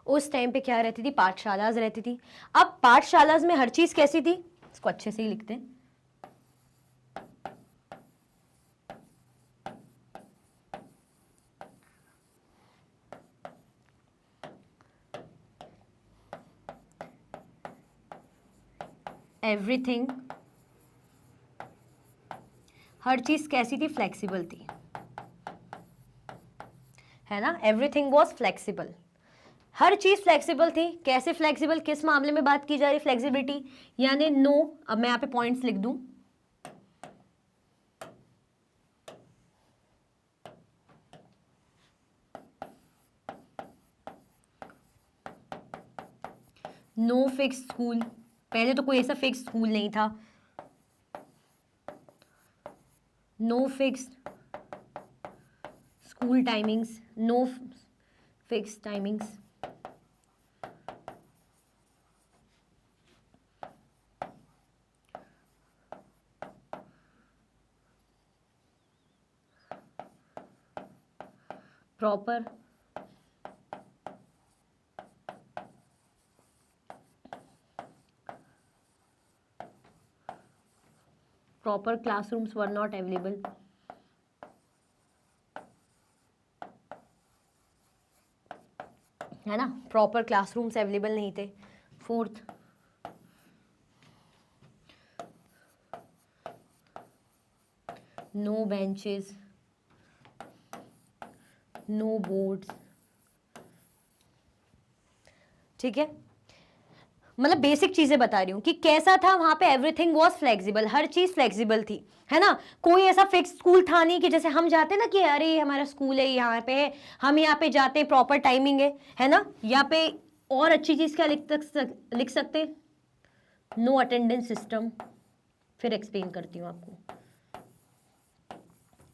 उस टाइम पे क्या रहती थी, पाठशालाज रहती थी। अब पाठशालाज में हर चीज कैसी थी, इसको अच्छे से ही लिखते हैं, एवरीथिंग, हर चीज कैसी थी, फ्लेक्सिबल थी, है ना, एवरीथिंग वॉज फ्लेक्सिबल, हर चीज फ्लेक्सिबल थी। कैसे फ्लेक्सिबल, किस मामले में बात की जा रही फ्लेक्सिबिलिटी, यानी नो, अब मैं यहां पे पॉइंट्स लिख दूं, नो फिक्स स्कूल, पहले तो कोई ऐसा फिक्स स्कूल नहीं था, no fix school timings, no fix timings, proper classrooms were not available, है ना, प्रॉपर क्लासरूम्स अवेलेबल नहीं थे। Fourth, no benches, no boards, ठीक है, मतलब बेसिक चीजें बता रही हूं कि कैसा था वहां पे, एवरीथिंग वॉज फ्लेक्सिबल, हर चीज फ्लेक्सिबल थी, है ना, कोई ऐसा फिक्स स्कूल था नहीं कि जैसे हम जाते ना कि अरे हमारा स्कूल है यहाँ पे है, हम यहाँ पे जाते हैं, प्रॉपर टाइमिंग है ना। यहाँ पे और अच्छी चीज क्या लिख सकते, नो अटेंडेंस सिस्टम, फिर एक्सप्लेन करती हूँ आपको,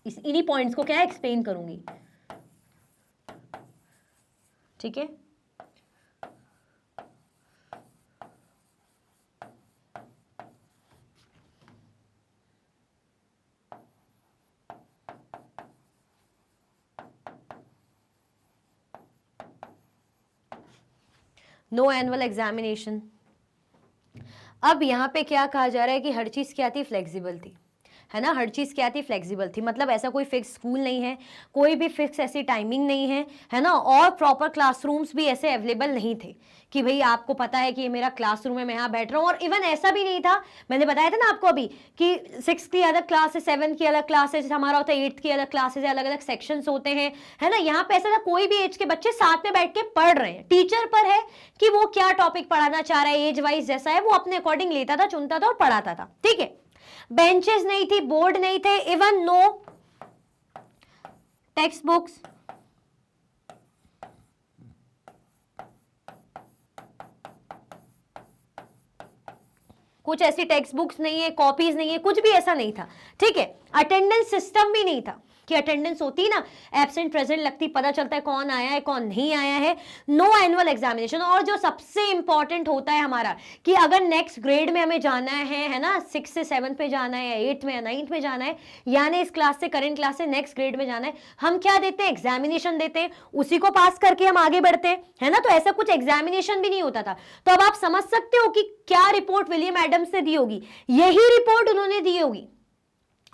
इन्हीं पॉइंट्स को क्या एक्सप्लेन करूंगी, ठीक है। No annual examination. अब यहाँ पे क्या कहा जा रहा है कि हर चीज क्या थी, फ्लेक्सिबल थी, है ना, हर चीज़ क्या थी, फ्लेक्सिबल थी। मतलब ऐसा कोई फिक्स स्कूल नहीं है, कोई भी फिक्स ऐसी टाइमिंग नहीं है ना, और प्रॉपर क्लासरूम्स भी ऐसे अवेलेबल नहीं थे कि भाई आपको पता है कि ये मेरा क्लासरूम है, मैं यहाँ बैठ रहा हूँ। और इवन ऐसा भी नहीं था, मैंने बताया था ना आपको अभी कि 6 की अलग क्लास है, 7 की अलग क्लास है, हमारा होता है 8 की अलग क्लासेज है, अलग अलग सेक्शंस होते हैं, है ना। यहाँ पे ऐसा था कोई भी एज के बच्चे साथ में बैठ के पढ़ रहे हैं, टीचर पर है कि वो क्या टॉपिक पढ़ाना चाह रहा है, एज वाइज जैसा है वो अपने अकॉर्डिंग लेता था, चुनता था और पढ़ाता था, ठीक है। बेंचेस नहीं थी, बोर्ड नहीं थे, इवन नो टेक्स्ट बुक्स, कुछ ऐसी टेक्स्ट बुक्स नहीं है, कॉपीज नहीं है, कुछ भी ऐसा नहीं था, ठीक है। अटेंडेंस सिस्टम भी नहीं था कि अटेंडेंस होती ना, एब्सेंट प्रेजेंट लगती, पता चलता है कौन आया है कौन नहीं आया है। No annual examination. और जो सबसे इंपॉर्टेंट होता है हमारा कि अगर नेक्स्ट ग्रेड में हमें जाना है ना, 6 से 7 पे जाना है या 8 में या 9th में जाना है, यानी इस क्लास से, करंट क्लास से नेक्स्ट ग्रेड में जाना है, हम क्या देते हैं, एग्जामिनेशन देते हैं, उसी को पास करके हम आगे बढ़ते हैं, है ना। तो ऐसा कुछ एग्जामिनेशन भी नहीं होता था। तो अब आप समझ सकते हो कि क्या रिपोर्ट विलियम एडम्स ने दी होगी, यही रिपोर्ट उन्होंने दी होगी।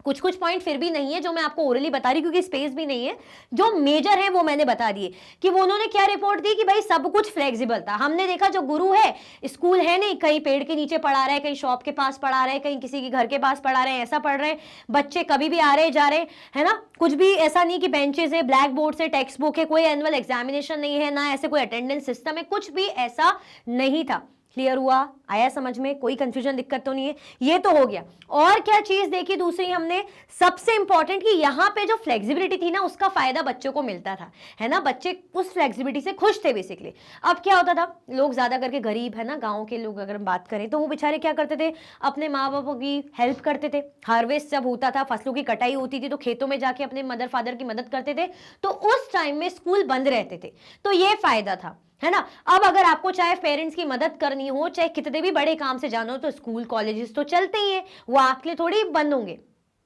कुछ कुछ पॉइंट फिर भी नहीं है जो मैं आपको ओरली बता रही, क्योंकि स्पेस भी नहीं है, जो मेजर है वो मैंने बता दिए कि वो उन्होंने क्या रिपोर्ट दी कि भाई सब कुछ फ्लेक्सिबल था। हमने देखा जो गुरु है, स्कूल है नहीं, कहीं पेड़ के नीचे पढ़ा रहे हैं, कहीं शॉप के पास पढ़ा रहे हैं, कहीं किसी के घर के पास पढ़ा रहे हैं, ऐसा पढ़ रहे हैं, बच्चे कभी भी आ रहे जा रहे, है ना। कुछ भी ऐसा नहीं कि बेंचेस है, ब्लैक बोर्ड से, टेक्स्ट बुक है, कोई एनुअल एग्जामिनेशन नहीं है, ना ऐसे कोई अटेंडेंस सिस्टम है, कुछ भी ऐसा नहीं था। क्लियर हुआ, आया समझ में, कोई कंफ्यूजन दिक्कत तो नहीं है, ये तो हो गया। और क्या चीज देखी दूसरी हमने, सबसे इंपॉर्टेंट कि यहाँ पे जो फ्लेक्सिबिलिटी थी ना, उसका फायदा बच्चों को मिलता था, है ना, बच्चे उस फ्लेक्सिबिलिटी से खुश थे बेसिकली। अब क्या होता था, लोग ज्यादा करके गरीब, है ना, गाँव के लोग अगर हम बात करें तो वो बेचारे क्या करते थे, अपने माँ बापों की हेल्प करते थे। हार्वेस्ट जब होता था, फसलों की कटाई होती थी, तो खेतों में जाके अपने मदर फादर की मदद करते थे, तो उस टाइम में स्कूल बंद रहते थे, तो ये फायदा था, है ना। अब अगर आपको चाहे पेरेंट्स की मदद करनी हो, चाहे कितने भी बड़े काम से जाना हो, तो स्कूल कॉलेजेस तो चलते ही हैं, वो आपके लिए थोड़ी बंद होंगे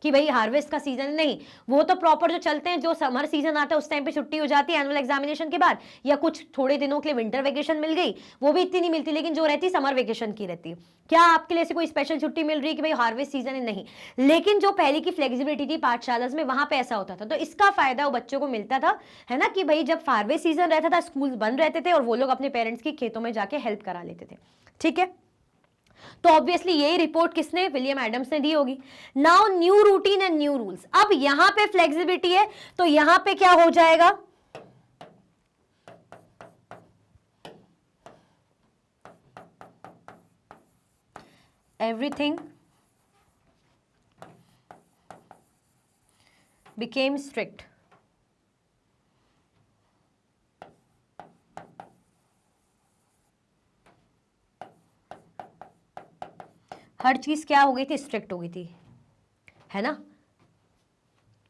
कि भाई हार्वेस्ट का सीजन नहीं, वो तो प्रॉपर जो चलते हैं, जो समर सीजन आता है उस टाइम पे छुट्टी हो जाती है एनुअल एग्जामिनेशन के बाद, या कुछ थोड़े दिनों के लिए विंटर वेकेशन मिल गई, वो भी इतनी नहीं मिलती, लेकिन जो रहती समर वेकेशन की रहती है। क्या आपके लिए ऐसी कोई स्पेशल छुट्टी मिल रही है कि भाई हार्वेस्ट सीजन है, नहीं। लेकिन जो पहले की फ्लेक्सिबिलिटी थी पाठशाला में, वहां पे ऐसा होता था, तो इसका फायदा वो बच्चों को मिलता था, है ना, कि भाई जब हार्वेस्ट सीजन रहता था स्कूल बंद रहते थे और वो लोग अपने पेरेंट्स की खेतों में जाके हेल्प करा लेते थे, ठीक है। तो ऑब्वियसली यही रिपोर्ट किसने, विलियम एडम्स ने दी होगी। Now new routine and new rules. अब यहां पे फ्लेक्सिबिलिटी है, तो यहां पे क्या हो जाएगा, एवरीथिंग बिकेम स्ट्रिक्ट। हर चीज क्या हो गई थी, स्ट्रिक्ट हो गई थी, है ना,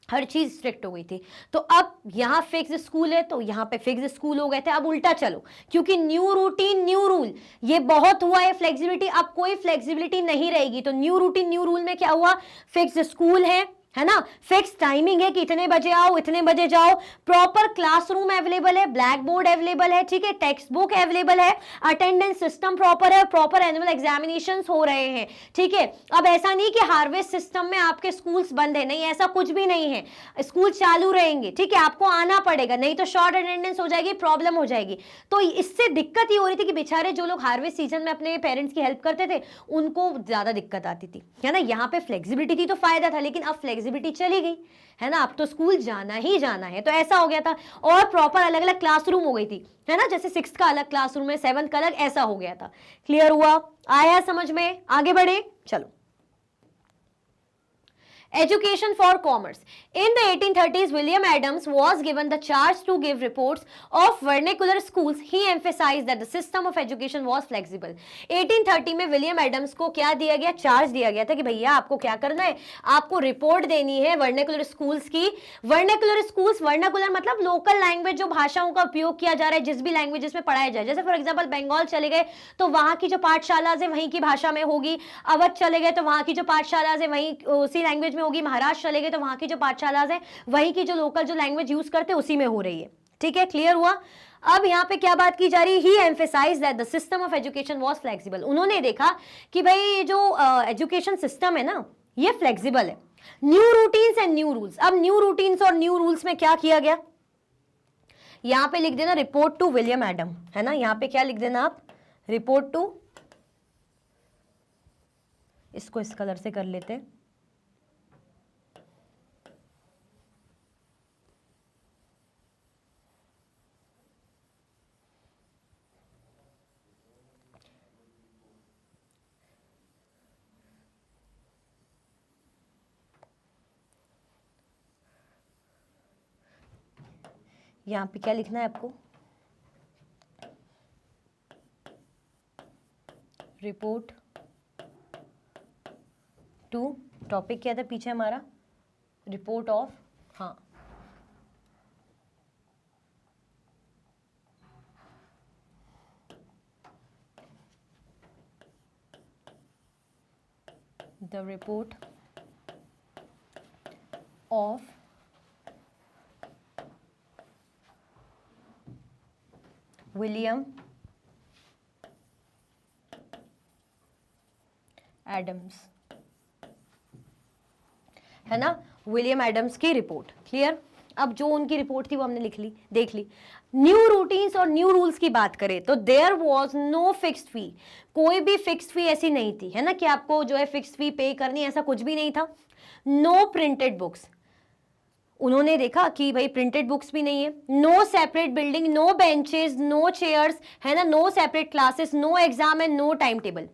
हर चीज स्ट्रिक्ट हो गई थी। तो अब यहां फिक्स स्कूल है, तो यहां पे फिक्स स्कूल हो गए थे। अब उल्टा चलो, क्योंकि न्यू रूटीन न्यू रूल, ये बहुत हुआ है फ्लेक्सिबिलिटी, अब कोई फ्लेक्सिबिलिटी नहीं रहेगी। तो न्यू रूटीन न्यू रूल में क्या हुआ, फिक्स स्कूल है ना, फिक्स टाइमिंग है कि इतने बजे आओ इतने बजे जाओ, प्रॉपर क्लासरूम अवेलेबल है, ब्लैक बोर्ड अवेलेबल है, ठीक है, टेक्स्ट बुक अवेलेबल है, अटेंडेंस सिस्टम प्रॉपर है, प्रॉपर एनुअल एग्जामिनेशंस हो रहे हैं, ठीक है। अब ऐसा नहीं कि हार्वेस्ट सिस्टम में आपके स्कूल्स बंद है, नहीं, ऐसा कुछ भी नहीं है, स्कूल चालू रहेंगे, ठीक है, आपको आना पड़ेगा, नहीं तो शॉर्ट अटेंडेंस हो जाएगी, प्रॉब्लम हो जाएगी। तो इससे दिक्कत ही हो रही थी कि बेचारे जो लोग हार्वेस्ट सीजन में अपने पेरेंट्स की हेल्प करते थे उनको ज्यादा दिक्कत आती थी, है ना। यहाँ पे फ्लेक्सिबिलिटी थी तो फायदा था, लेकिन अब फ्लेक्सिबिलिटी चली गई, है ना, अब तो स्कूल जाना ही जाना है, तो ऐसा हो गया था। और प्रॉपर अलग अलग क्लासरूम हो गई थी, है ना, जैसे 6th का अलग क्लासरूम है, 7th का अलग, ऐसा हो गया था। क्लियर हुआ, आया समझ में, आगे बढ़े, चलो। Education for commerce. In the 1830s, William Adams was given the charge to give reports of vernacular schools. He emphasized that the system of education was flexible. 1830 में विलियम एडम्स को क्या दिया गया, चार्ज दिया गया था कि भैया आपको क्या करना है, आपको रिपोर्ट देनी है वर्नाकुलर स्कूल्स की। वर्नाकुलर स्कूल्स, वर्नाकुलर मतलब लोकल लैंग्वेज, जो भाषाओं का उपयोग किया जा रहा है, जिस भी लैंग्वेजेस में पढ़ाया जाए। जैसे फॉर एग्जाम्पल बंगाल चले गए तो वहां की जो पाठशाला है वहीं की भाषा में होगी, अवध चले गए तो वहां की जो पाठशाला है वहीं उसी लैंग्वेज में होगी, महाराष्ट्र चले गए तो वहां की जो पाठशाला है वहीं की जो लोकल जो लैंग्वेज यूज करते हैं उसी में हो रही है, ठीक है। क्लियर हुआ। अब यहाँ पे क्या बात की जा रही है, he emphasize that the system of education was flexible. उन्होंने देखा कि भाई ये जो एजुकेशन सिस्टम है ना ये फ्लेक्सिबल है। New routines and new rules. अब न्यू रूटीन्स और न्यू रूल्स में क्या किया गया, यहां पे लिख देना रिपोर्ट टू विलियम एडम, है ना, यहां पे क्या लिख देना आप, रिपोर्ट टू, इसको इस कलर से कर लेते हैं, यहां पे क्या लिखना है आपको, रिपोर्ट टू, टॉपिक क्या था पीछे हमारा, रिपोर्ट ऑफ, हाँ, the report of William Adams, है ना, विलियम एडम्स की रिपोर्ट। क्लियर। अब जो उनकी रिपोर्ट थी वो हमने लिख ली, देख ली। न्यू रूटीन्स और न्यू रूल्स की बात करें तो देयर वाज नो फिक्स्ड फी, कोई भी फिक्स्ड फी ऐसी नहीं थी, है ना, कि आपको जो है फिक्स्ड फी पे करनी, ऐसा कुछ भी नहीं था। नो प्रिंटेड बुक्स, उन्होंने देखा कि भाई प्रिंटेड बुक्स भी नहीं है। No separate building, no benches, no chairs, है ना, no separate classes, no exam and no time table.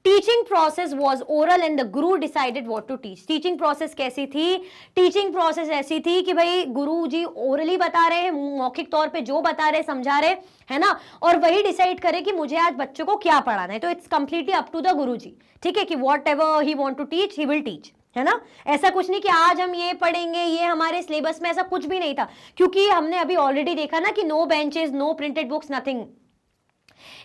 Teaching process was oral and the guru decided what to teach. Teaching process कैसी थी, टीचिंग प्रोसेस ऐसी थी कि भाई गुरु जी ओरली बता रहे हैं, मौखिक तौर पे जो बता रहे समझा रहे, है ना, और वही डिसाइड करे कि मुझे आज बच्चों को क्या पढ़ाना है। तो it's completely up to the guru ji, ठीक है, कि whatever he want to teach he will teach, है ना। ऐसा कुछ नहीं कि आज हम ये पढ़ेंगे, ये हमारे सिलेबस में, ऐसा कुछ भी नहीं था, क्योंकि हमने अभी ऑलरेडी देखा ना कि no benches, no printed books, nothing.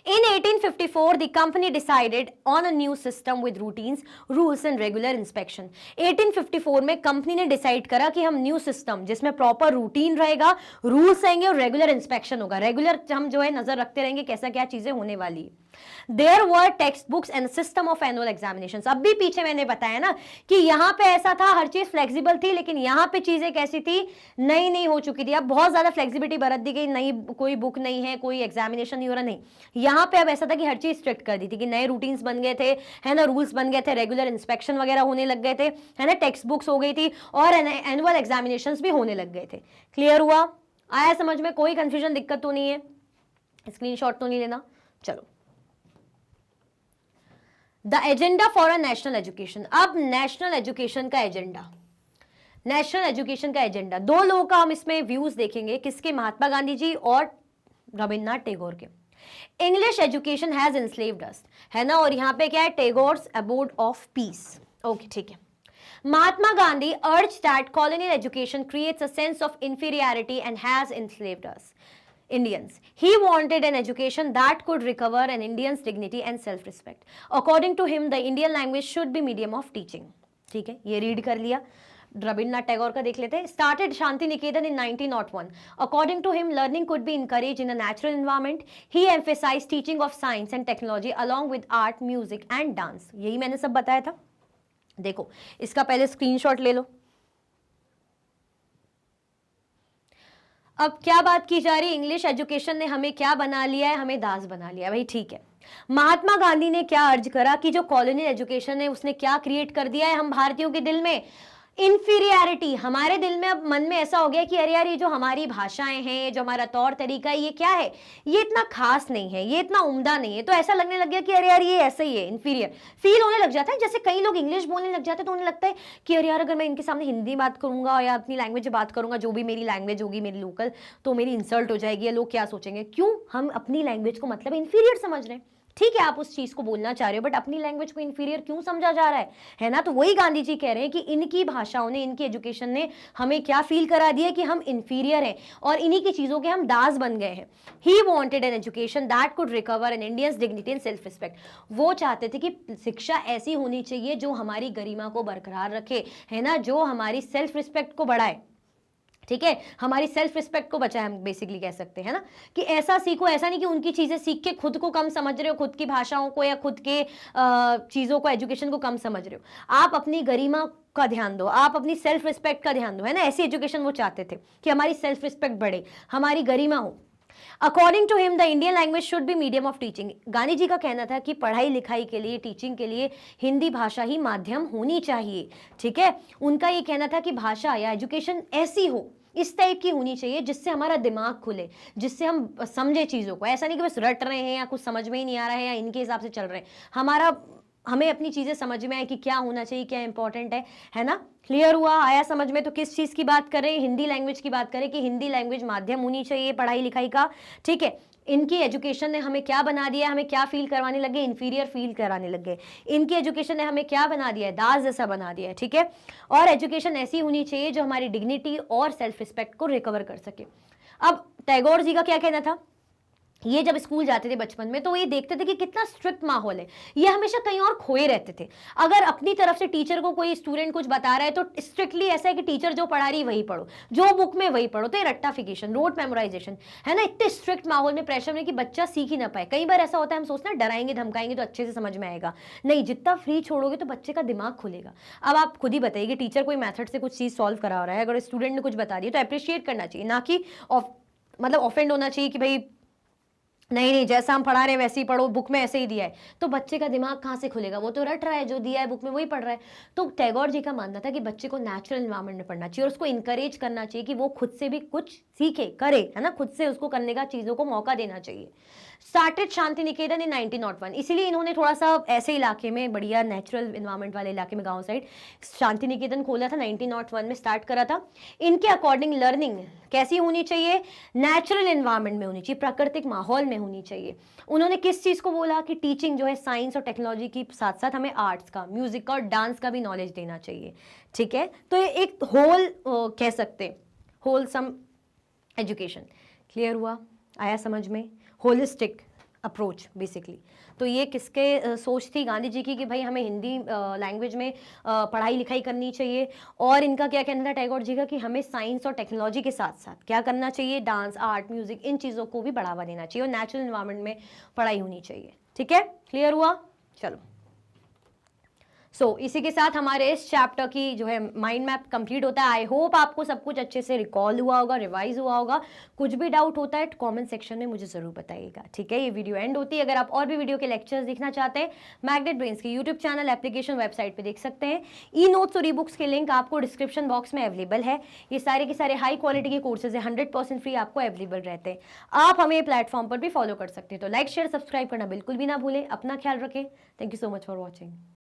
In 1854, the company decided on a new system with routines, rules and regular inspection. 1854 में कंपनी ने डिसाइड करा कि हम न्यू सिस्टम जिसमें प्रॉपर रूटीन रहेगा, रूल्स आएंगे और रेगुलर इंस्पेक्शन होगा। रेगुलर हम जो है नजर रखते रहेंगे कैसा क्या चीजें होने वाली है। There were textbooks and system of annual examinations. अब भी पीछे मैंने बताया ना कि यहाँ पे ऐसा था, हर चीज फ्लेक्सिबल थी, लेकिन यहाँ पे चीजें कैसी थी, नई नई हो चुकी थी। अब बहुत ज्यादा फ्लेक्सिबिलिटी बरत दी गई, नई कोई बुक नहीं है, कोई एग्जामिनेशन नहीं हो रहा, नहीं। यहाँ पे अब ऐसा था कि हर चीज स्ट्रिक्ट कर दी थी, कि नए रूटीन्स बन गए थे, है ना, रूल्स बन गए थे, रेगुलर इंस्पेक्शन वगैरह होने लग गए थे, है ना, टेक्स्ट बुक्स हो गई थी और एनुअल एग्जामिनेशन भी होने लग गए थे। क्लियर हुआ, आया समझ में, कोई कंफ्यूजन, दिक्कत तो नहीं है, स्क्रीनशॉट तो नहीं लेना। चलो, the agenda for a national education. अब नेशनल एजुकेशन का एजेंडा, नेशनल एजुकेशन का एजेंडा, दो लोगों का हम इसमें व्यूज देखेंगे, किसके, महात्मा गांधी जी और रविन्द्रनाथ टैगोर के। English education has enslaved us, है ना, और यहां पे क्या है, Tagore's abode of peace. Okay, ठीक है। Mahatma Gandhi urge that colonial education creates a sense of inferiority and has enslaved us Indians. He wanted an education that could recover an Indian's dignity and self-respect. According to him, the Indian language should be medium of teaching. ठीक है, ये read कर लिया। रविन्द्रनाथ टैगोर का देख लेते हैं। Started Shanti Niketan in 1901. According to him, learning could be encouraged in a natural environment. He emphasized teaching of science and technology along with art, music and dance. यही मैंने सब बताया था। देखो, इसका पहले स्क्रीनशॉट ले लो। अब क्या बात की जा रही, इंग्लिश एजुकेशन ने हमें क्या बना लिया है, हमें दास बना लिया। भाई ठीक है, महात्मा गांधी ने क्या अर्ज करा कि जो कॉलोनियल एजुकेशन है उसने क्या क्रिएट कर दिया है हम भारतीयों के दिल में, इन्फीरियरिटी। हमारे दिल में, अब मन में ऐसा हो गया कि अरे यार, ये जो हमारी भाषाएं हैं, जो हमारा तौर तरीका है, ये क्या है, ये इतना खास नहीं है, ये इतना उम्दा नहीं है। तो ऐसा लगने लग गया कि अरे यार ये ऐसा ही है, इन्फीरियर फील होने लग जाता है। जैसे कई लोग इंग्लिश बोलने लग जाते हैं तो उन्हें लगता है कि अरे यार, अगर मैं इनके सामने हिंदी बात करूंगा या अपनी लैंग्वेज में बात करूंगा, जो भी मेरी लैंग्वेज होगी, मेरी लोकल, तो मेरी इंसल्ट हो जाएगी, या लोग क्या सोचेंगे। क्यों हम अपनी लैंग्वेज को मतलब इन्फीरियर समझ रहे हैं। ठीक है, आप उस चीज को बोलना चाह रहे हो, बट अपनी लैंग्वेज को इन्फीरियर क्यों समझा जा रहा है ना। तो वही गांधी जी कह रहे हैं कि इनकी भाषाओं ने, इनकी एजुकेशन ने हमें क्या फील करा दिया कि हम इन्फीरियर हैं और इन्हीं की चीजों के हम दास बन गए हैं। He wanted an education that could recover an Indians dignity and self respect. वो चाहते थे कि शिक्षा ऐसी होनी चाहिए जो हमारी गरिमा को बरकरार रखे, है ना, जो हमारी सेल्फ रिस्पेक्ट को बढ़ाए। ठीक है, हमारी सेल्फ रिस्पेक्ट को बचाए, हम बेसिकली कह सकते हैं ना, कि ऐसा सीखो, ऐसा नहीं कि उनकी चीजें सीख के खुद को कम समझ रहे हो, खुद की भाषाओं को या खुद के चीजों को, एजुकेशन को कम समझ रहे हो। आप अपनी गरिमा का ध्यान दो, आप अपनी सेल्फ रिस्पेक्ट का ध्यान दो, है ना। ऐसी एजुकेशन वो चाहते थे कि हमारी सेल्फ रिस्पेक्ट बढ़े, हमारी गरिमा हो। According to him the Indian language should be medium of teaching. Gandhi ji का कहना था कि पढ़ाई लिखाई के लिए, टीचिंग के लिए हिंदी भाषा ही माध्यम होनी चाहिए। ठीक है, उनका ये कहना था कि भाषा या एजुकेशन ऐसी हो, इस टाइप की होनी चाहिए जिससे हमारा दिमाग खुले, जिससे हम समझे चीज़ों को। ऐसा नहीं कि बस रट रहे हैं या कुछ समझ में ही नहीं आ रहा है या इनके हिसाब से चल रहे हैं। हमें अपनी चीज़ें समझ में आए कि क्या होना चाहिए, क्या इंपॉर्टेंट है ना। क्लियर हुआ, आया समझ में। तो किस चीज़ की बात करें, हिंदी लैंग्वेज की बात करें कि हिंदी लैंग्वेज माध्यम होनी चाहिए पढ़ाई लिखाई का। ठीक है, इनकी एजुकेशन ने हमें क्या बना दिया, हमें क्या फील करवाने लगे, इन्फीरियर फील कराने लग गए। इनकी एजुकेशन ने हमें क्या बना दिया है, दास जैसा बना दिया है। ठीक है, और एजुकेशन ऐसी होनी चाहिए जो हमारी डिग्निटी और सेल्फ रिस्पेक्ट को रिकवर कर सके। अब टैगोर जी का क्या कहना था, ये जब स्कूल जाते थे बचपन में तो ये देखते थे कि कितना स्ट्रिक्ट माहौल है, ये हमेशा कहीं और खोए रहते थे। अगर अपनी तरफ से टीचर को कोई स्टूडेंट कुछ बता रहा है तो स्ट्रिक्टली ऐसा है कि टीचर जो पढ़ा रही वही पढ़ो, जो बुक में वही पढ़ो। तो ये रट्टाफिकेशन, रोट मेमोराइजेशन, है ना, इतने स्ट्रिक्ट माहौल में, प्रेशर में कि बच्चा सीख ही ना पाए। कई बार ऐसा होता है, हम सोचते हैं डराएंगे धमकाएंगे तो अच्छे से समझ में आएगा, नहीं, जितना फ्री छोड़ोगे तो बच्चे का दिमाग खुलेगा। अब आप खुद ही बताइए कि टीचर कोई मैथड से कुछ चीज़ सॉल्व करा रहा है, अगर स्टूडेंट ने कुछ बता दिया तो अप्रिशिएट करना चाहिए, ना कि मतलब ऑफेंड होना चाहिए कि भाई नहीं नहीं, जैसा हम पढ़ा रहे हैं वैसे ही पढ़ो, बुक में ऐसे ही दिया है। तो बच्चे का दिमाग कहाँ से खुलेगा, वो तो रट रहा है, जो दिया है बुक में वही पढ़ रहा है। तो टैगोर जी का मानना था कि बच्चे को नेचुरल एनवायरनमेंट में पढ़ना चाहिए और उसको इंकरेज करना चाहिए कि वो खुद से भी कुछ सीखे, करे, है ना, खुद से उसको करने का, चीज़ों को मौका देना चाहिए। स्टार्टेड शांति निकेतन इन 1901, इसीलिए इन्होंने थोड़ा सा ऐसे इलाके में, बढ़िया नेचुरल इन्वायरमेंट वाले इलाके में, गांव साइड, शांति निकेतन खोला था। 1901 में स्टार्ट करा था। इनके अकॉर्डिंग लर्निंग कैसी होनी चाहिए, नेचुरल इन्वायरमेंट में होनी चाहिए, प्राकृतिक माहौल में होनी चाहिए। उन्होंने किस चीज़ को बोला कि टीचिंग जो है साइंस और टेक्नोलॉजी के साथ साथ हमें आर्ट्स का, म्यूजिक का और डांस का भी नॉलेज देना चाहिए। ठीक है, तो ये एक होल कह सकते, होलसम एजुकेशन। क्लियर हुआ, आया समझ में, होलिस्टिक अप्रोच बेसिकली। तो ये किसके सोच थी, गांधी जी की, कि भाई हमें हिंदी लैंग्वेज में पढ़ाई लिखाई करनी चाहिए। और इनका क्या कहना था टैगोर जी का कि हमें साइंस और टेक्नोलॉजी के साथ साथ क्या करना चाहिए, डांस, आर्ट, म्यूजिक, इन चीज़ों को भी बढ़ावा देना चाहिए और नेचुरल इन्वायरमेंट में पढ़ाई होनी चाहिए। ठीक है, क्लियर हुआ, चलो। इसी के साथ हमारे इस चैप्टर की जो है माइंड मैप कंप्लीट होता है। आई होप आपको सब कुछ अच्छे से रिकॉल हुआ होगा, रिवाइज हुआ होगा। कुछ भी डाउट होता है कमेंट सेक्शन में मुझे ज़रूर बताइएगा। ठीक है, ये वीडियो एंड होती है। अगर आप और भी वीडियो के लेक्चर्स देखना चाहते हैं, मैग्नेट ब्रेन्स के यूट्यूब चैनल, एप्लीकेशन, वेबसाइट पर देख सकते हैं। ई नोट्स और ई बुक्स के लिंक आपको डिस्क्रिप्शन बॉक्स में अवेलेबल है। ये सारे के सारे हाई क्वालिटी के कोर्सेज है, 100% फ्री आपको अवेलेबल रहते हैं। आप हमें प्लेटफॉर्म पर भी फॉलो कर सकते हैं। तो लाइक शेयर सब्सक्राइब करना बिल्कुल भी ना भूलें। अपना ख्याल रखें। Thank you so much for watching.